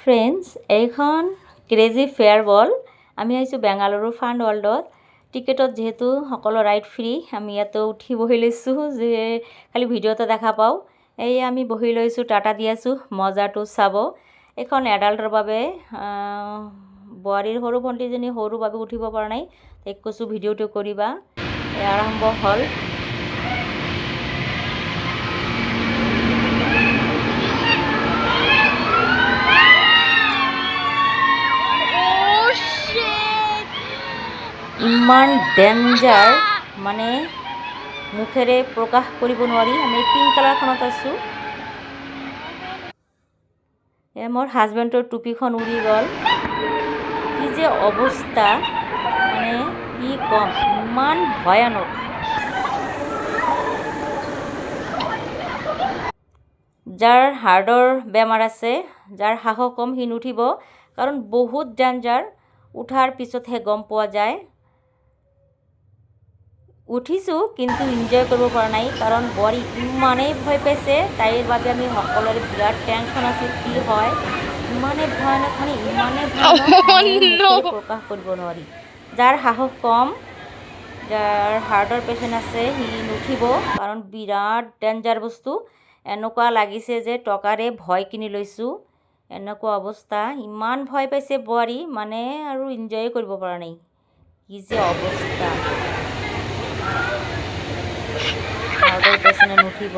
Friends, এইখন crazy fair বল। আমি আহিছোঁ বেংগালুৰু ফান ৱৰ্ল্ডত। টিকেটত যিহেতু সকলো ৰাইড ফ্ৰী, আমি ইয়াতে উঠি বহি লৈছোঁ যে খালি ভিডিঅ'তে দেখা পাওঁ। এই আমি বহি লৈছোঁ, টাটা দি আছোঁ মজাটো চাব। এইখন এডাল্টৰ বাবে, বোৱাৰীৰ সৰু ভণ্টিজনী সৰু বাবে উঠিব পৰা নাই। তাইক কৈছোঁ ভিডিঅ'টো কৰিবা। আৰম্ভ হ'ল। ইমান ডেঞ্জাৰ, মানে মুখেৰে প্ৰকাশ কৰিব নোৱাৰি। আমি পিংক কালাৰখনত আছোঁ। মোৰ হাজবেণ্ডৰ টুপিখন উৰি গ'ল। কি যে অৱস্থা, মানে কি ক'ম, ইমান ভয়ানক। যাৰ হাৰ্টৰ বেমাৰ আছে, যাৰ সাহস কম, সি নুঠিব, কাৰণ বহুত ডেঞ্জাৰ। উঠাৰ পিছতহে গম পোৱা যায়। উঠিছোঁ কিন্তু এনজয় কৰিব পৰা নাই, কাৰণ বোৱাৰী ইমানেই ভয় পাইছে। তাইৰ বাবে আমি সকলোৰে বিৰাট টেনশ্যন আছিল, কি হয়। ইমানেই ভয়ানক, মানে ইমানেই ভয়ানক, প্ৰকাশ কৰিব নোৱাৰি। যাৰ সাহস কম, যাৰ হাৰ্টৰ পেচেণ্ট আছে, সি নুঠিব, কাৰণ বিৰাট ডেঞ্জাৰ বস্তু। এনেকুৱা লাগিছে যে টকাৰে ভয় কিনি লৈছোঁ, এনেকুৱা অৱস্থা। ইমান ভয় পাইছে বোৱাৰী, মানে আৰু এনজয়ে কৰিব পৰা নাই। কি যে অৱস্থা, হাৰ্টৰ পেচেণ্টে নুঠিব।